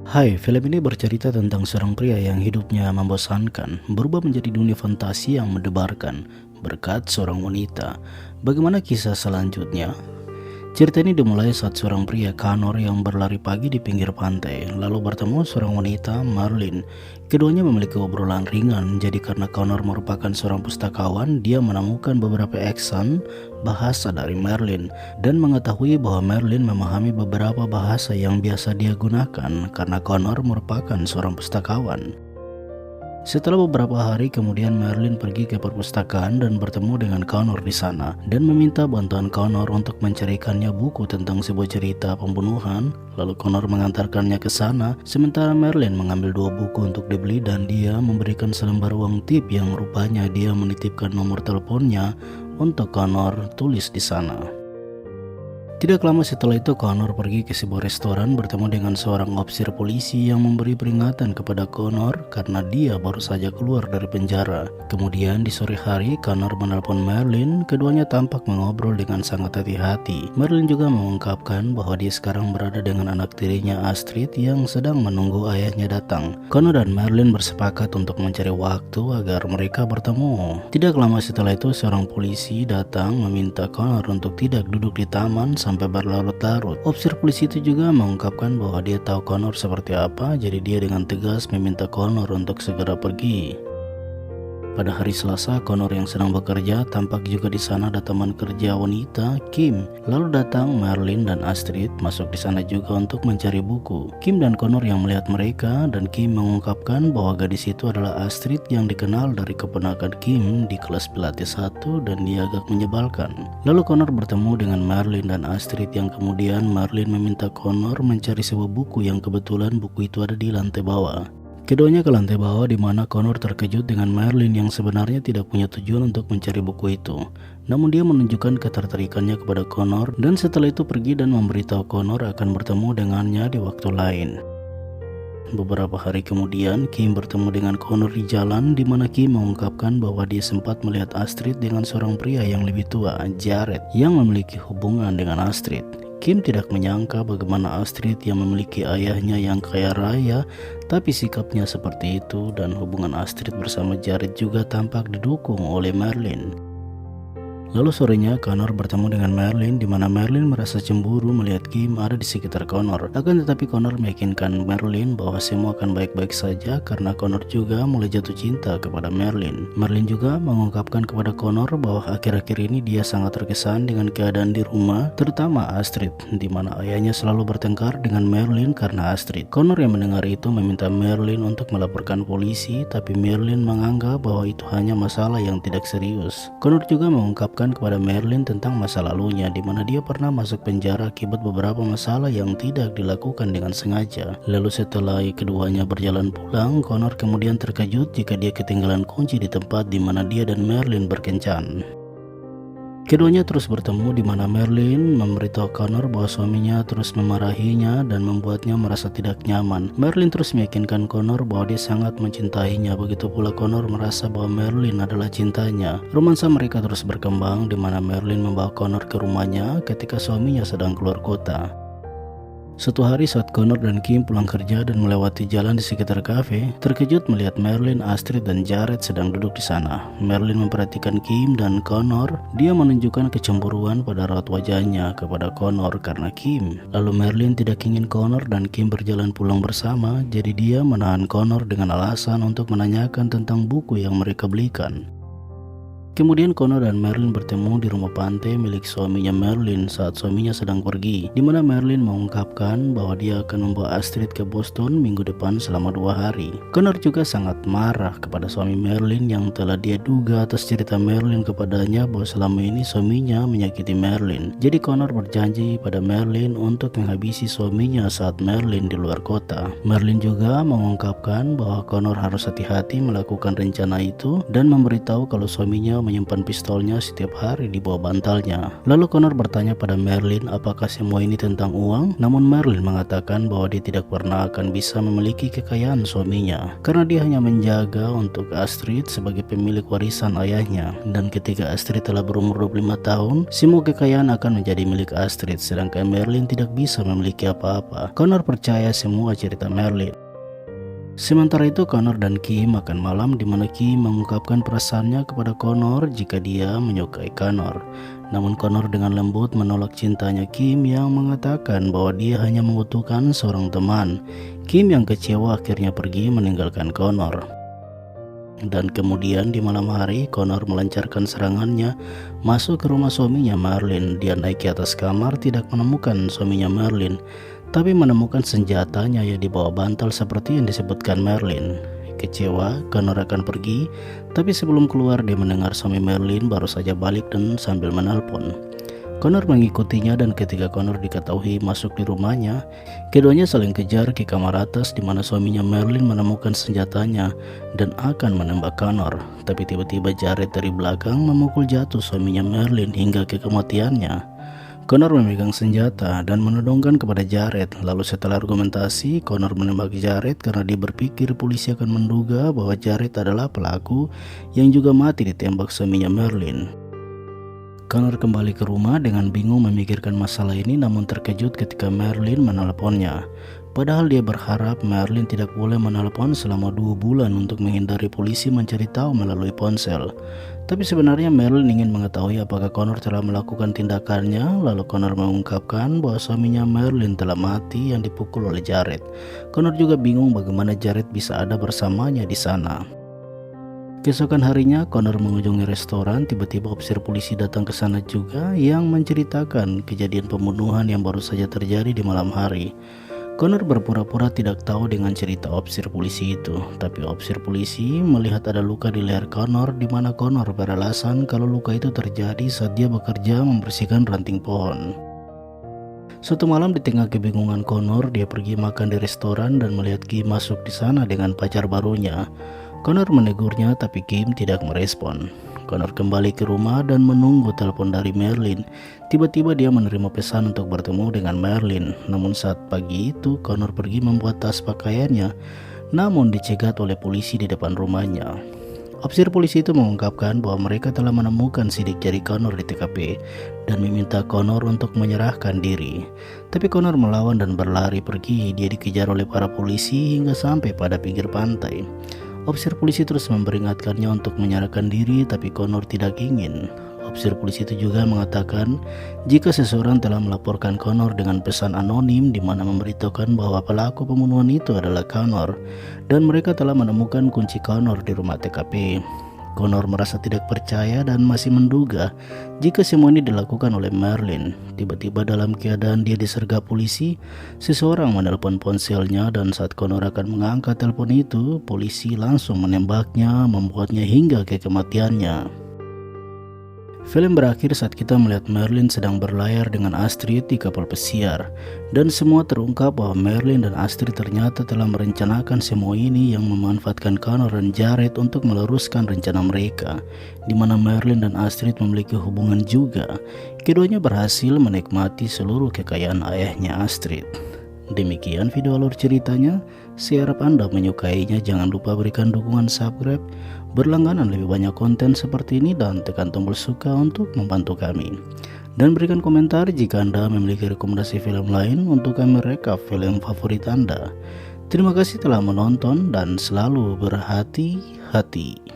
Hai, film ini bercerita tentang seorang pria yang hidupnya membosankan, berubah menjadi dunia fantasi yang mendebarkan berkat seorang wanita. Bagaimana kisah selanjutnya? Cerita ini dimulai saat seorang pria Connor yang berlari pagi di pinggir pantai, lalu bertemu seorang wanita, Marlin. Keduanya memiliki obrolan ringan, jadi karena Connor merupakan seorang pustakawan, dia menemukan beberapa aksen bahasa dari Marlin dan mengetahui bahwa Marlin memahami beberapa bahasa yang biasa dia gunakan karena Connor merupakan seorang pustakawan. Setelah beberapa hari kemudian Merlin pergi ke perpustakaan dan bertemu dengan Connor di sana dan meminta bantuan Connor untuk mencarikannya buku tentang sebuah cerita pembunuhan. Lalu Connor mengantarkannya ke sana, sementara Merlin mengambil dua buku untuk dibeli dan dia memberikan selembar uang tip yang rupanya dia menitipkan nomor teleponnya untuk Connor tulis di sana. Tidak lama setelah itu Connor pergi ke sebuah restoran bertemu dengan seorang ofisir polisi yang memberi peringatan kepada Connor karena dia baru saja keluar dari penjara. Kemudian di sore hari Connor menelpon Merlin, keduanya tampak mengobrol dengan sangat hati-hati. Merlin juga mengungkapkan bahwa dia sekarang berada dengan anak tirinya Astrid yang sedang menunggu ayahnya datang. Connor dan Merlin bersepakat untuk mencari waktu agar mereka bertemu. Tidak lama setelah itu seorang polisi datang meminta Connor untuk tidak duduk di taman sampai berlarut-larut. Ofisir polisi itu juga mengungkapkan bahwa dia tahu Connor seperti apa, jadi dia dengan tegas meminta Connor untuk segera pergi. Pada hari Selasa, Connor yang sedang bekerja tampak juga di sana ada teman kerja wanita, Kim. Lalu datang Marlin dan Astrid masuk di sana juga untuk mencari buku. Kim dan Connor yang melihat mereka dan Kim mengungkapkan bahwa gadis itu adalah Astrid yang dikenal dari keponakan Kim di kelas Pilates 1 dan dia agak menyebalkan. Lalu Connor bertemu dengan Marlin dan Astrid yang kemudian Marlin meminta Connor mencari sebuah buku yang kebetulan buku itu ada di lantai bawah. Keduanya ke lantai bawah di mana Connor terkejut dengan Merlin yang sebenarnya tidak punya tujuan untuk mencari buku itu. Namun dia menunjukkan ketertarikannya kepada Connor dan setelah itu pergi dan memberitahu Connor akan bertemu dengannya di waktu lain. Beberapa hari kemudian, Kim bertemu dengan Connor di jalan di mana Kim mengungkapkan bahwa dia sempat melihat Astrid dengan seorang pria yang lebih tua, Jared, yang memiliki hubungan dengan Astrid. Kim tidak menyangka bagaimana Astrid yang memiliki ayahnya yang kaya raya, tapi sikapnya seperti itu dan hubungan Astrid bersama Jared juga tampak didukung oleh Merlin. Lalu sorenya Connor bertemu dengan Merlin di mana Merlin merasa cemburu melihat Kim ada di sekitar Connor. Akan tetapi Connor meyakinkan Merlin bahwa semua akan baik-baik saja karena Connor juga mulai jatuh cinta kepada Merlin. Merlin juga mengungkapkan kepada Connor bahwa akhir-akhir ini dia sangat terkesan dengan keadaan di rumah, terutama Astrid, di mana ayahnya selalu bertengkar dengan Merlin karena Astrid. Connor yang mendengar itu meminta Merlin untuk melaporkan polisi, tapi Merlin menganggap bahwa itu hanya masalah yang tidak serius. Connor juga mengungkapkan kepada Merlin tentang masa lalunya di mana dia pernah masuk penjara akibat beberapa masalah yang tidak dilakukan dengan sengaja. Lalu setelah keduanya berjalan pulang, Connor kemudian terkejut jika dia ketinggalan kunci di tempat di mana dia dan Merlin berkencan. Keduanya terus bertemu di mana Merlin memberitahu Connor bahwa suaminya terus memarahinya dan membuatnya merasa tidak nyaman. Merlin terus meyakinkan Connor bahwa dia sangat mencintainya, begitu pula Connor merasa bahwa Merlin adalah cintanya. Romansa mereka terus berkembang di mana Merlin membawa Connor ke rumahnya ketika suaminya sedang keluar kota. Suatu hari saat Connor dan Kim pulang kerja dan melewati jalan di sekitar kafe, terkejut melihat Merlin, Astrid, dan Jared sedang duduk di sana. Merlin memperhatikan Kim dan Connor. Dia menunjukkan kecemburuan pada raut wajahnya kepada Connor karena Kim. Lalu Merlin tidak ingin Connor dan Kim berjalan pulang bersama, jadi dia menahan Connor dengan alasan untuk menanyakan tentang buku yang mereka belikan. Kemudian Connor dan Merlin bertemu di rumah pantai milik suaminya Merlin saat suaminya sedang pergi, di mana Merlin mengungkapkan bahwa dia akan membawa Astrid ke Boston minggu depan selama 2 hari. Connor juga sangat marah kepada suami Merlin yang telah dia duga atas cerita Merlin kepadanya bahwa selama ini suaminya menyakiti Merlin. Jadi Connor berjanji pada Merlin untuk menghabisi suaminya saat Merlin di luar kota. Merlin juga mengungkapkan bahwa Connor harus hati-hati melakukan rencana itu dan memberitahu kalau suaminya menyimpan pistolnya setiap hari di bawah bantalnya. Lalu Connor bertanya pada Marilyn apakah semua ini tentang uang, namun Marilyn mengatakan bahwa dia tidak pernah akan bisa memiliki kekayaan suaminya karena dia hanya menjaga untuk Astrid sebagai pemilik warisan ayahnya, dan ketika Astrid telah berumur 25 tahun, semua kekayaan akan menjadi milik Astrid sedangkan Marilyn tidak bisa memiliki apa-apa. Connor percaya semua cerita Marilyn. Sementara itu Connor dan Kim makan malam di mana Kim mengungkapkan perasaannya kepada Connor jika dia menyukai Connor. Namun Connor dengan lembut menolak cintanya Kim yang mengatakan bahwa dia hanya membutuhkan seorang teman. Kim yang kecewa akhirnya pergi meninggalkan Connor. Dan kemudian di malam hari Connor melancarkan serangannya masuk ke rumah suaminya Marilyn. Dia naik ke atas kamar tidak menemukan suaminya Marilyn, tapi menemukan senjatanya yang di bawah bantal seperti yang disebutkan Marilyn. Kecewa, Connor akan pergi, tapi sebelum keluar dia mendengar suami Marilyn baru saja balik dan sambil menelpon. Connor mengikutinya dan ketika Connor diketahui masuk di rumahnya, keduanya saling kejar ke kamar atas di mana suaminya Marilyn menemukan senjatanya dan akan menembak Connor. Tapi tiba-tiba Jared dari belakang memukul jatuh suaminya Marilyn hingga ke kematiannya. Connor memegang senjata dan menodongkan kepada Jared. Lalu setelah argumentasi, Connor menembak Jared karena dia berpikir polisi akan menduga bahwa Jared adalah pelaku yang juga mati ditembak suaminya Marilyn. Connor kembali ke rumah dengan bingung memikirkan masalah ini, namun terkejut ketika Marilyn menelponnya. Padahal dia berharap Marilyn tidak boleh menelpon selama 2 bulan untuk menghindari polisi mencari tahu melalui ponsel. Tapi sebenarnya Marilyn ingin mengetahui apakah Connor telah melakukan tindakannya. Lalu Connor mengungkapkan bahwa suaminya Marilyn telah mati yang dipukul oleh Jared. Connor juga bingung bagaimana Jared bisa ada bersamanya di sana. Keesokan harinya Connor mengunjungi restoran. Tiba-tiba ofisir polisi datang ke sana juga yang menceritakan kejadian pembunuhan yang baru saja terjadi di malam hari. Connor berpura-pura tidak tahu dengan cerita ofisir polisi itu, tapi ofisir polisi melihat ada luka di leher Connor di mana Connor beralasan kalau luka itu terjadi saat dia bekerja membersihkan ranting pohon. Suatu malam di tengah kebingungan Connor, dia pergi makan di restoran dan melihat Kim masuk di sana dengan pacar barunya. Connor menegurnya tapi Kim tidak merespon. Connor kembali ke rumah dan menunggu telepon dari Marilyn. Tiba-tiba dia menerima pesan untuk bertemu dengan Marilyn. Namun saat pagi itu Connor pergi membuat tas pakaiannya, namun dicegat oleh polisi di depan rumahnya. Ofisir polisi itu mengungkapkan bahwa mereka telah menemukan sidik jari Connor di TKP dan meminta Connor untuk menyerahkan diri. Tapi Connor melawan dan berlari pergi. Dia dikejar oleh para polisi hingga sampai pada pinggir pantai. Ofisir polisi terus memperingatkannya untuk menyerahkan diri, tapi Connor tidak ingin. Ofisir polisi itu juga mengatakan jika seseorang telah melaporkan Connor dengan pesan anonim di mana memberitahukan bahwa pelaku pembunuhan itu adalah Connor dan mereka telah menemukan kunci Connor di rumah TKP. Connor merasa tidak percaya dan masih menduga jika semua ini dilakukan oleh Marilyn. Tiba-tiba dalam keadaan dia disergap polisi, seseorang menelpon ponselnya dan saat Connor akan mengangkat telepon itu, polisi langsung menembaknya, membuatnya hingga ke kematiannya. Film berakhir saat kita melihat Marilyn sedang berlayar dengan Astrid di kapal pesiar, dan semua terungkap bahwa Marilyn dan Astrid ternyata telah merencanakan semua ini yang memanfaatkan Connor dan Jared untuk meluruskan rencana mereka, di mana Marilyn dan Astrid memiliki hubungan juga. Keduanya berhasil menikmati seluruh kekayaan ayahnya Astrid. Demikian video alur ceritanya. Saya harap Anda menyukainya. Jangan lupa berikan dukungan subscribe, berlangganan lebih banyak konten seperti ini, dan tekan tombol suka untuk membantu kami. Dan berikan komentar jika Anda memiliki rekomendasi film lain untuk kami rekap film favorit Anda. Terima kasih telah menonton dan selalu berhati-hati.